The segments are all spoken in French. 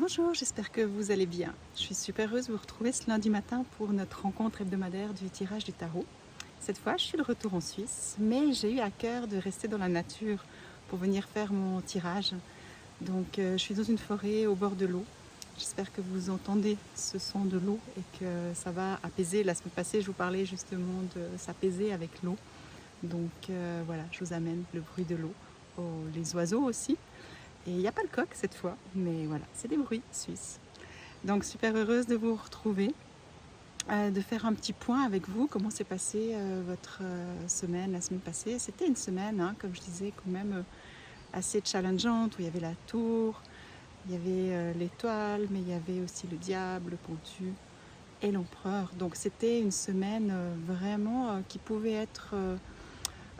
Bonjour, j'espère que vous allez bien. Je suis super heureuse de vous retrouver ce lundi matin pour notre rencontre hebdomadaire du tirage du tarot. Cette fois, je suis de retour en Suisse, mais j'ai eu à cœur de rester dans la nature pour venir faire mon tirage. Donc, je suis dans une forêt au bord de l'eau. J'espère que vous entendez ce son de l'eau et que ça va apaiser. La semaine passée, je vous parlais justement de s'apaiser avec l'eau. Donc, voilà, je vous amène le bruit de l'eau, les oiseaux aussi. Et il n'y a pas le coq cette fois, mais voilà, c'est des bruits suisses. Donc super heureuse de vous retrouver, de faire un petit point avec vous. Comment s'est passée votre semaine, la semaine passée? C'était une semaine, hein, comme je disais, quand même assez challengeante, où il y avait la tour, il y avait l'étoile, mais il y avait aussi le diable, le pentu et l'empereur. Donc c'était une semaine vraiment qui pouvait être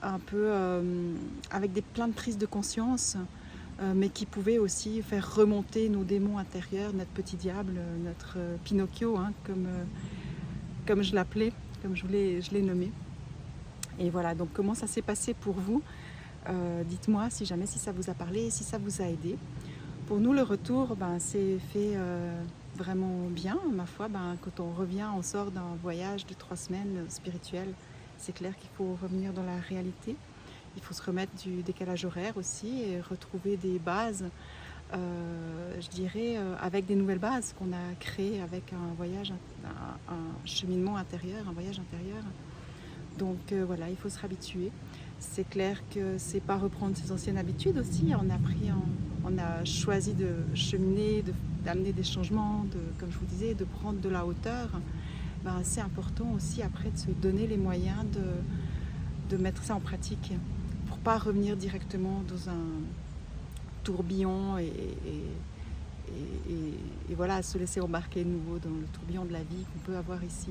un peu avec plein de prises de conscience, mais qui pouvait aussi faire remonter nos démons intérieurs, notre petit diable, notre Pinocchio, hein, comme je l'appelais, comme je l'ai nommé. Et voilà, donc comment ça s'est passé pour vous? Dites-moi si jamais si ça vous a parlé, si ça vous a aidé. Pour nous, le retour, c'est fait vraiment bien, ma foi. Quand on revient, on sort d'un voyage de 3 semaines spirituel. C'est clair qu'il faut revenir dans la réalité. Il faut se remettre du décalage horaire aussi et retrouver des bases, je dirais, avec des nouvelles bases qu'on a créées avec un voyage, un cheminement intérieur, un voyage intérieur. Donc voilà, il faut se réhabituer. C'est clair que c'est pas reprendre ses anciennes habitudes aussi. On a choisi de cheminer, d'amener des changements, comme je vous disais, de prendre de la hauteur. C'est important aussi après de se donner les moyens de mettre ça en pratique pour pas revenir directement dans un tourbillon et voilà, se laisser embarquer de nouveau dans le tourbillon de la vie qu'on peut avoir ici.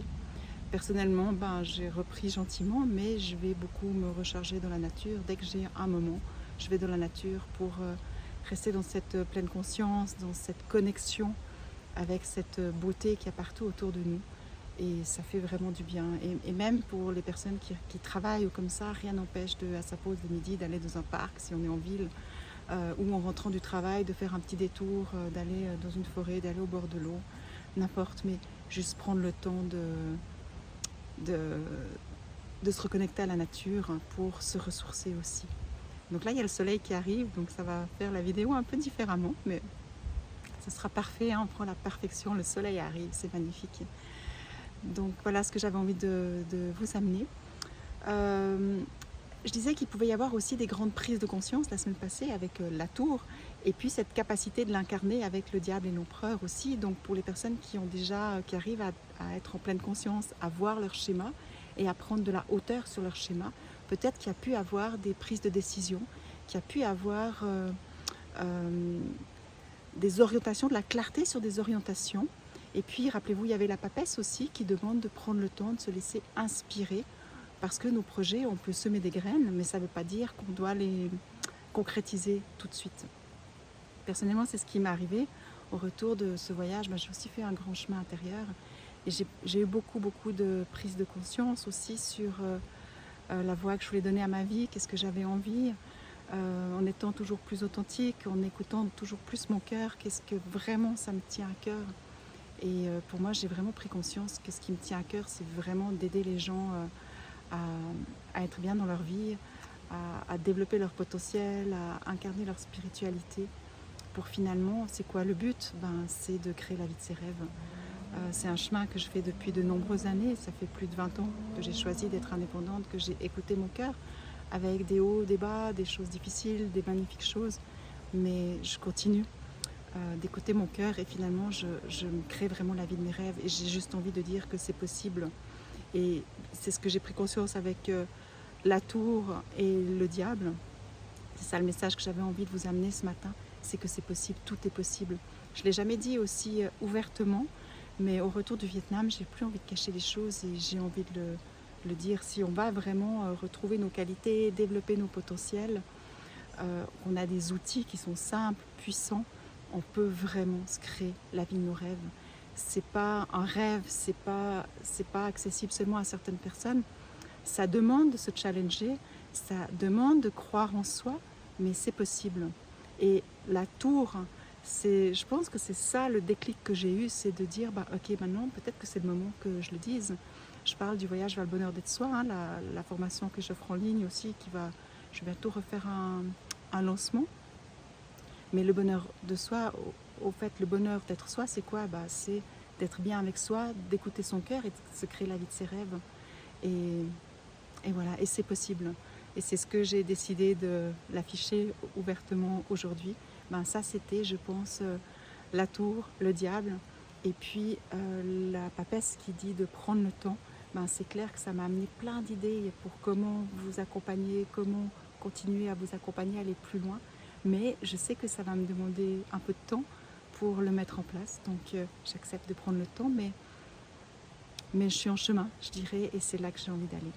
Personnellement, j'ai repris gentiment, mais je vais beaucoup me recharger dans la nature. Dès que j'ai un moment, je vais dans la nature pour rester dans cette pleine conscience, dans cette connexion avec cette beauté qu'il y a partout autour de nous. Et ça fait vraiment du bien. Et même pour les personnes qui travaillent ou comme ça, rien n'empêche à sa pause de midi d'aller dans un parc si on est en ville, ou en rentrant du travail, de faire un petit détour, d'aller dans une forêt, d'aller au bord de l'eau, n'importe, mais juste prendre le temps de se reconnecter à la nature pour se ressourcer aussi. Donc là, il y a le soleil qui arrive, donc ça va faire la vidéo un peu différemment, mais ce sera parfait, hein, on prend la perfection, le soleil arrive, c'est magnifique. Donc voilà ce que j'avais envie de vous amener. Je disais qu'il pouvait y avoir aussi des grandes prises de conscience la semaine passée avec la tour, et puis cette capacité de l'incarner avec le diable et l'empereur aussi. Donc pour les personnes qui arrivent à être en pleine conscience, à voir leur schéma et à prendre de la hauteur sur leur schéma, peut-être qu'il y a pu avoir des prises de décision, qu'il y a pu avoir des orientations, de la clarté sur des orientations. Et puis rappelez-vous, il y avait la papesse aussi qui demande de prendre le temps de se laisser inspirer, parce que nos projets, on peut semer des graines, mais ça ne veut pas dire qu'on doit les concrétiser tout de suite. Personnellement, c'est ce qui m'est arrivé au retour de ce voyage. J'ai aussi fait un grand chemin intérieur et j'ai eu beaucoup de prise de conscience aussi sur la voie que je voulais donner à ma vie, qu'est-ce que j'avais envie, en étant toujours plus authentique, en écoutant toujours plus mon cœur, qu'est-ce que vraiment ça me tient à cœur. Et pour moi, j'ai vraiment pris conscience que ce qui me tient à cœur, c'est vraiment d'aider les gens à être bien dans leur vie, à développer leur potentiel, à incarner leur spiritualité. Pour finalement, c'est quoi le but? C'est de créer la vie de ses rêves. C'est un chemin que je fais depuis de nombreuses années. Ça fait plus de 20 ans que j'ai choisi d'être indépendante, que j'ai écouté mon cœur, avec des hauts, des bas, des choses difficiles, des magnifiques choses. Mais je continue d'écouter mon cœur et finalement, je me crée vraiment la vie de mes rêves. Et j'ai juste envie de dire que c'est possible. Et c'est ce que j'ai pris conscience avec la tour et le diable. C'est ça le message que j'avais envie de vous amener ce matin, c'est que c'est possible, tout est possible. Je ne l'ai jamais dit aussi ouvertement, mais au retour du Vietnam, j'ai plus envie de cacher les choses et j'ai envie de le dire. Si on va vraiment retrouver nos qualités, développer nos potentiels, on a des outils qui sont simples, puissants, on peut vraiment se créer la vie de nos rêves. C'est pas un rêve, c'est pas accessible seulement à certaines personnes. Ça demande de se challenger, ça demande de croire en soi, mais c'est possible. Et la tour, Je pense que c'est ça le déclic que j'ai eu, c'est de dire, bah, ok, maintenant peut-être que c'est le moment que je le dise. Je parle du voyage vers le bonheur d'être soi, hein, la formation que j'offre en ligne aussi, je vais bientôt refaire un lancement. Mais le bonheur de soi, au fait, le bonheur d'être soi, c'est quoi? Bah, c'est d'être bien avec soi, d'écouter son cœur et de se créer la vie de ses rêves. Et voilà, et c'est possible. Et c'est ce que j'ai décidé de l'afficher ouvertement aujourd'hui. Ben, ça, c'était, je pense, la tour, le diable. Et puis, la papesse qui dit de prendre le temps. Ben, c'est clair que ça m'a amené plein d'idées pour comment vous accompagner, comment continuer à vous accompagner, aller plus loin. Mais je sais que ça va me demander un peu de temps pour le mettre en place. Donc, j'accepte de prendre le temps, mais je suis en chemin, je dirais, et c'est là que j'ai envie d'aller.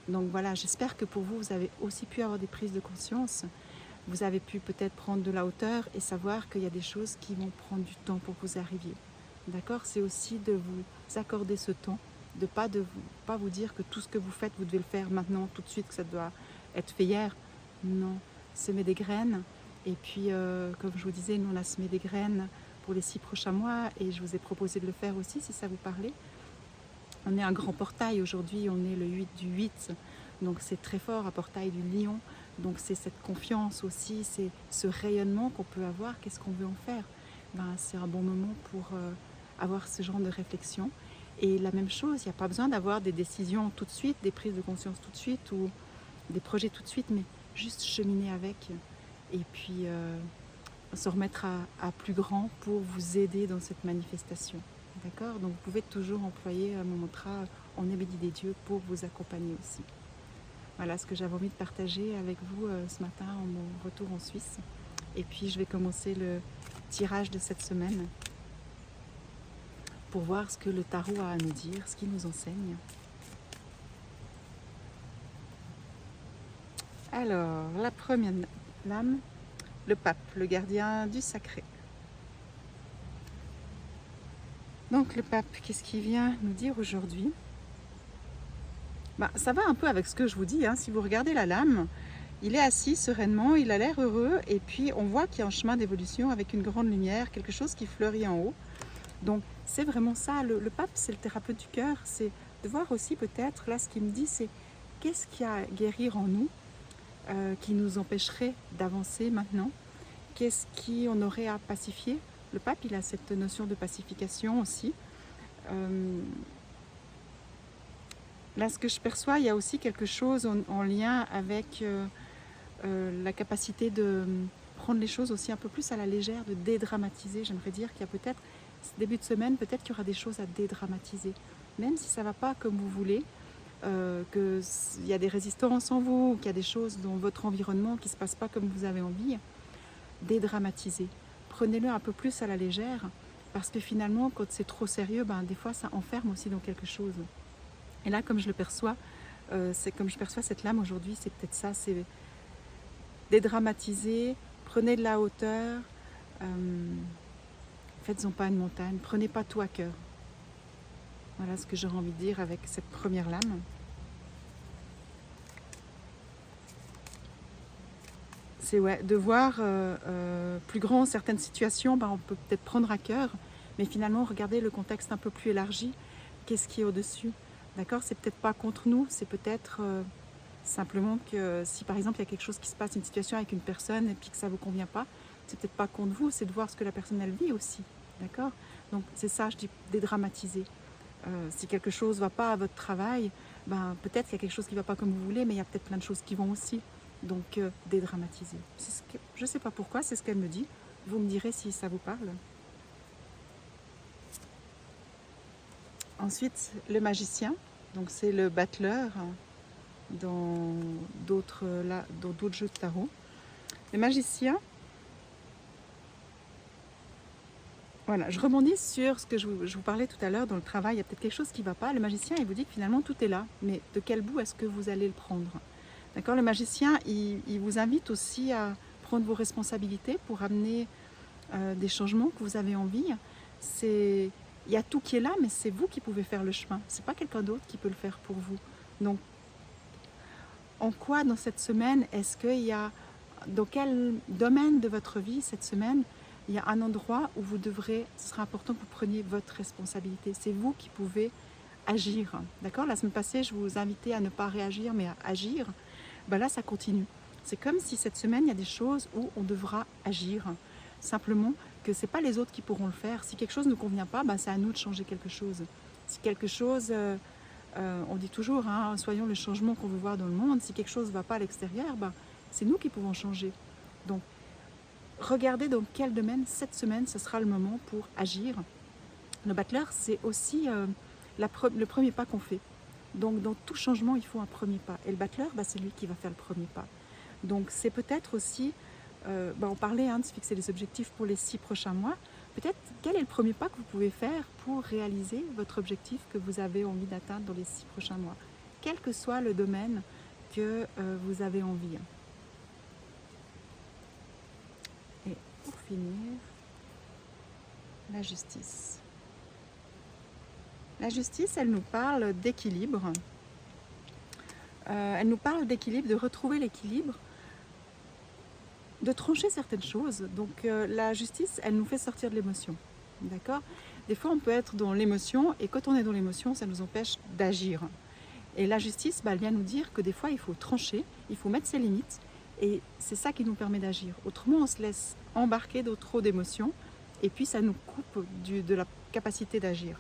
Donc voilà, j'espère que pour vous, vous avez aussi pu avoir des prises de conscience. Vous avez pu peut-être prendre de la hauteur et savoir qu'il y a des choses qui vont prendre du temps pour que vous arriviez. D'accord? C'est aussi de vous accorder ce temps, de pas vous dire que tout ce que vous faites, vous devez le faire maintenant, tout de suite, que ça doit être fait hier. Non, semer des graines. Et puis, comme je vous disais, nous, on a semé des graines pour les 6 prochains mois et je vous ai proposé de le faire aussi, si ça vous parlait. On est un grand portail aujourd'hui, on est le 8 du 8, donc c'est très fort, un portail du lion. Donc c'est cette confiance aussi, c'est ce rayonnement qu'on peut avoir, qu'est-ce qu'on veut en faire? Ben, c'est un bon moment pour avoir ce genre de réflexion. Et la même chose, il n'y a pas besoin d'avoir des décisions tout de suite, des prises de conscience tout de suite ou des projets tout de suite, mais juste cheminer avec et puis se remettre à plus grand pour vous aider dans cette manifestation. D'accord? Donc vous pouvez toujours employer mon mantra « On est béni des dieux » pour vous accompagner aussi. Voilà ce que j'avais envie de partager avec vous ce matin en mon retour en Suisse. Et puis je vais commencer le tirage de cette semaine pour voir ce que le tarot a à nous dire, ce qu'il nous enseigne. Alors, la première lame, le pape, le gardien du sacré. Donc le pape, qu'est-ce qu'il vient nous dire aujourd'hui? Ça va un peu avec ce que je vous dis, hein. Si vous regardez la lame, il est assis sereinement, il a l'air heureux et puis on voit qu'il y a un chemin d'évolution avec une grande lumière, quelque chose qui fleurit en haut. Donc c'est vraiment ça, le pape c'est le thérapeute du cœur, c'est de voir aussi peut-être, là ce qu'il me dit c'est qu'est-ce qu'il y a à guérir en nous qui nous empêcherait d'avancer maintenant, qu'est-ce qu'on aurait à pacifier. Le pape il a cette notion de pacification aussi. Là, ce que je perçois, il y a aussi quelque chose en lien avec la capacité de prendre les choses aussi un peu plus à la légère, de dédramatiser. J'aimerais dire qu'il y a peut-être, ce début de semaine, peut-être qu'il y aura des choses à dédramatiser. Même si ça ne va pas comme vous voulez, qu'il y a des résistances en vous, qu'il y a des choses dans votre environnement qui ne se passent pas comme vous avez envie, dédramatiser. Prenez-le un peu plus à la légère, parce que finalement, quand c'est trop sérieux, des fois, ça enferme aussi dans quelque chose. Et là, comme je le perçois, c'est comme je perçois cette lame aujourd'hui, c'est peut-être ça, c'est dédramatiser, prenez de la hauteur, faites-en pas une montagne, prenez pas tout à cœur. Voilà ce que j'aurais envie de dire avec cette première lame. C'est de voir plus grand certaines situations, on peut peut-être prendre à cœur, mais finalement regarder le contexte un peu plus élargi, qu'est-ce qui est au-dessus. D'accord, c'est peut-être pas contre nous, c'est peut-être simplement que si par exemple il y a quelque chose qui se passe, une situation avec une personne et puis que ça ne vous convient pas, c'est peut-être pas contre vous, c'est de voir ce que la personne elle vit aussi. D'accord? Donc c'est ça, je dis dédramatiser. Si quelque chose ne va pas à votre travail, peut-être qu'il y a quelque chose qui ne va pas comme vous voulez, mais il y a peut-être plein de choses qui vont aussi. Donc dédramatiser. Je ne sais pas pourquoi, c'est ce qu'elle me dit. Vous me direz si ça vous parle. Ensuite, le magicien, donc c'est le battleur dans d'autres jeux de tarot. Le magicien, voilà, je rebondis sur ce que je vous parlais tout à l'heure dans le travail, il y a peut-être quelque chose qui ne va pas. Le magicien, il vous dit que finalement tout est là, mais de quel bout est-ce que vous allez le prendre? D'accord, le magicien, il vous invite aussi à prendre vos responsabilités pour amener des changements que vous avez envie. Il y a tout qui est là, mais c'est vous qui pouvez faire le chemin. Ce n'est pas quelqu'un d'autre qui peut le faire pour vous. Donc, en quoi dans cette semaine, est-ce qu'il y a, dans quel domaine de votre vie cette semaine, il y a un endroit où vous devrez, ce sera important que vous preniez votre responsabilité. C'est vous qui pouvez agir. D'accord? La semaine passée, je vous invitais à ne pas réagir, mais à agir. Ben là, ça continue. C'est comme si cette semaine, il y a des choses où on devra agir. Simplement que ce n'est pas les autres qui pourront le faire. Si quelque chose ne convient pas, ben c'est à nous de changer quelque chose. Si quelque chose, on dit toujours, hein, soyons le changement qu'on veut voir dans le monde. Si quelque chose ne va pas à l'extérieur, ben, c'est nous qui pouvons changer. Donc, regardez dans quel domaine cette semaine, ce sera le moment pour agir. Le battleur, c'est aussi le premier pas qu'on fait. Donc dans tout changement, il faut un premier pas. Et le battleur, c'est lui qui va faire le premier pas. Donc c'est peut-être aussi, on parlait de se fixer des objectifs pour les 6 prochains mois. Peut-être quel est le premier pas que vous pouvez faire pour réaliser votre objectif que vous avez envie d'atteindre dans les 6 prochains mois. Quel que soit le domaine que vous avez envie. Et pour finir, la justice. La justice, elle nous parle d'équilibre. Elle nous parle d'équilibre, de retrouver l'équilibre, de trancher certaines choses. Donc la justice, elle nous fait sortir de l'émotion. D'accord? Des fois, on peut être dans l'émotion et quand on est dans l'émotion, ça nous empêche d'agir. Et la justice, elle vient nous dire que des fois, il faut trancher, il faut mettre ses limites et c'est ça qui nous permet d'agir. Autrement, on se laisse embarquer dans trop d'émotions et puis ça nous coupe de la capacité d'agir.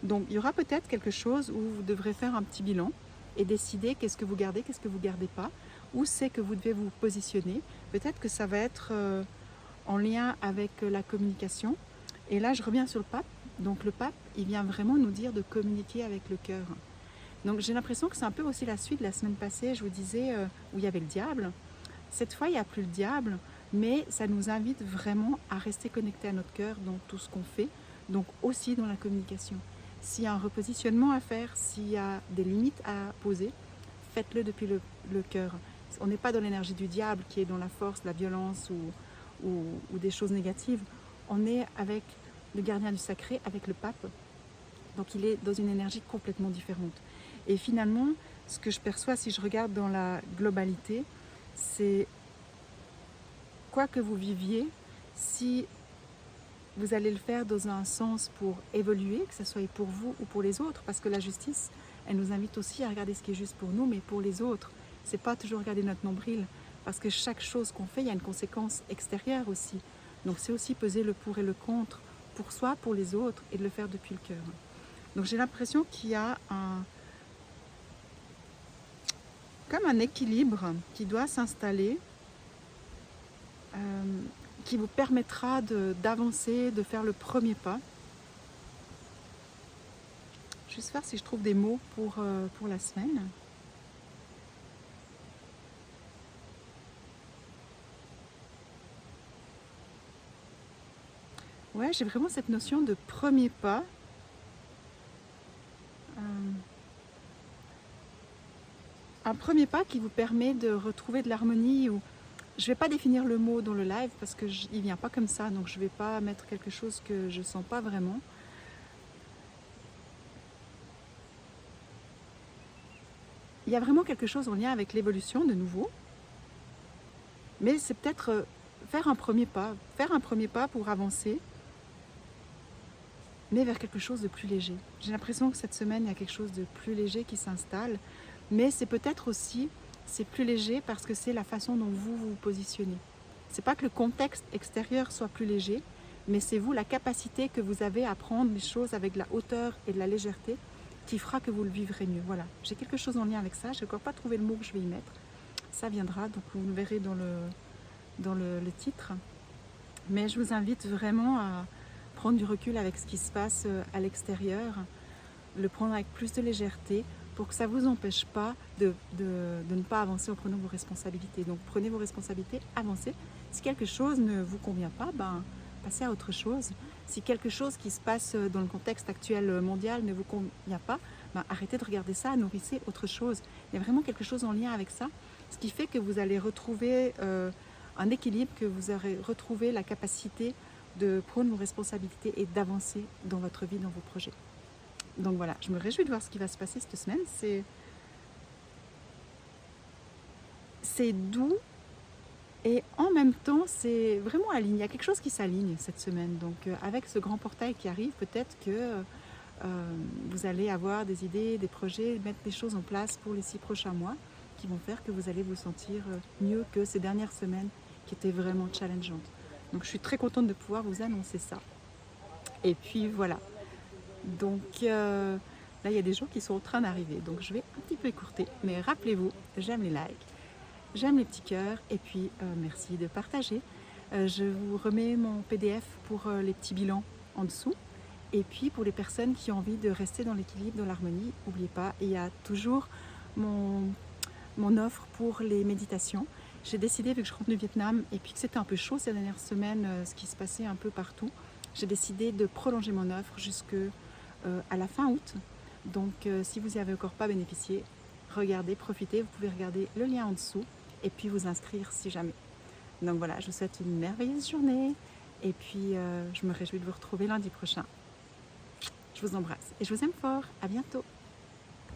Donc il y aura peut-être quelque chose où vous devrez faire un petit bilan et décider qu'est-ce que vous gardez, qu'est-ce que vous ne gardez pas, où c'est que vous devez vous positionner. Peut-être que ça va être en lien avec la communication. Et là, je reviens sur le pape. Donc le pape, il vient vraiment nous dire de communiquer avec le cœur. Donc j'ai l'impression que c'est un peu aussi la suite de la semaine passée, je vous disais, où il y avait le diable. Cette fois, il n'y a plus le diable, mais ça nous invite vraiment à rester connectés à notre cœur dans tout ce qu'on fait, donc aussi dans la communication. S'il y a un repositionnement à faire, s'il y a des limites à poser, faites-le depuis le cœur. On n'est pas dans l'énergie du diable qui est dans la force, la violence ou des choses négatives. On est avec le gardien du sacré, avec le pape. Donc il est dans une énergie complètement différente. Et finalement, ce que je perçois si je regarde dans la globalité, c'est quoi que vous viviez, si vous allez le faire dans un sens pour évoluer, que ce soit pour vous ou pour les autres, parce que la justice, elle nous invite aussi à regarder ce qui est juste pour nous, mais pour les autres. C'est pas toujours regarder notre nombril, parce que chaque chose qu'on fait, il y a une conséquence extérieure aussi. Donc c'est aussi peser le pour et le contre, pour soi, pour les autres, et de le faire depuis le cœur. Donc j'ai l'impression qu'il y a comme un équilibre qui doit s'installer, qui vous permettra d'avancer, de faire le premier pas. Juste voir si je trouve des mots pour la semaine. Ouais, j'ai vraiment cette notion de premier pas. Un premier pas qui vous permet de retrouver de l'harmonie. Je ne vais pas définir le mot dans le live parce qu'il ne vient pas comme ça, donc je ne vais pas mettre quelque chose que je ne sens pas vraiment. Il y a vraiment quelque chose en lien avec l'évolution de nouveau, mais c'est peut-être faire un premier pas pour avancer, mais vers quelque chose de plus léger. J'ai l'impression que cette semaine, il y a quelque chose de plus léger qui s'installe, mais c'est peut-être aussi, c'est plus léger parce que c'est la façon dont vous vous positionnez. C'est pas que le contexte extérieur soit plus léger, mais c'est vous, la capacité que vous avez à prendre les choses avec de la hauteur et de la légèreté qui fera que vous le vivrez mieux. Voilà, j'ai quelque chose en lien avec ça, je n'ai encore pas trouvé le mot que je vais y mettre. Ça viendra, donc vous le verrez dans le titre. Mais je vous invite vraiment à prendre du recul avec ce qui se passe à l'extérieur, le prendre avec plus de légèreté pour que ça ne vous empêche pas de ne pas avancer en prenant vos responsabilités. Donc prenez vos responsabilités, avancez. Si quelque chose ne vous convient pas, passez à autre chose. Si quelque chose qui se passe dans le contexte actuel mondial ne vous convient pas, arrêtez de regarder ça, nourrissez autre chose. Il y a vraiment quelque chose en lien avec ça, ce qui fait que vous allez retrouver un équilibre, que vous aurez retrouvé la capacité de prendre vos responsabilités et d'avancer dans votre vie, dans vos projets. Donc voilà, je me réjouis de voir ce qui va se passer cette semaine. C'est doux, Et en même temps, c'est vraiment aligné. Il y a quelque chose qui s'aligne cette semaine. Donc avec ce grand portail qui arrive, peut-être que vous allez avoir des idées, des projets, mettre des choses en place pour les 6 prochains mois qui vont faire que vous allez vous sentir mieux que ces dernières semaines qui étaient vraiment challengeantes. Donc je suis très contente de pouvoir vous annoncer ça. Et puis voilà. Donc là, il y a des gens qui sont en train d'arriver. Donc je vais un petit peu écourter. Mais rappelez-vous, j'aime les likes, j'aime les petits cœurs. Et puis merci de partager. Je vous remets mon PDF pour les petits bilans en dessous. Et puis pour les personnes qui ont envie de rester dans l'équilibre, dans l'harmonie, n'oubliez pas, il y a toujours mon offre pour les méditations. J'ai décidé, vu que je rentre du Vietnam et puis que c'était un peu chaud ces dernières semaines, ce qui se passait un peu partout, j'ai décidé de prolonger mon offre jusqu'à la fin août. Donc si vous n'y avez encore pas bénéficié, regardez, profitez, vous pouvez regarder le lien en dessous et puis vous inscrire si jamais. Donc voilà, je vous souhaite une merveilleuse journée et puis je me réjouis de vous retrouver lundi prochain. Je vous embrasse et je vous aime fort. À bientôt.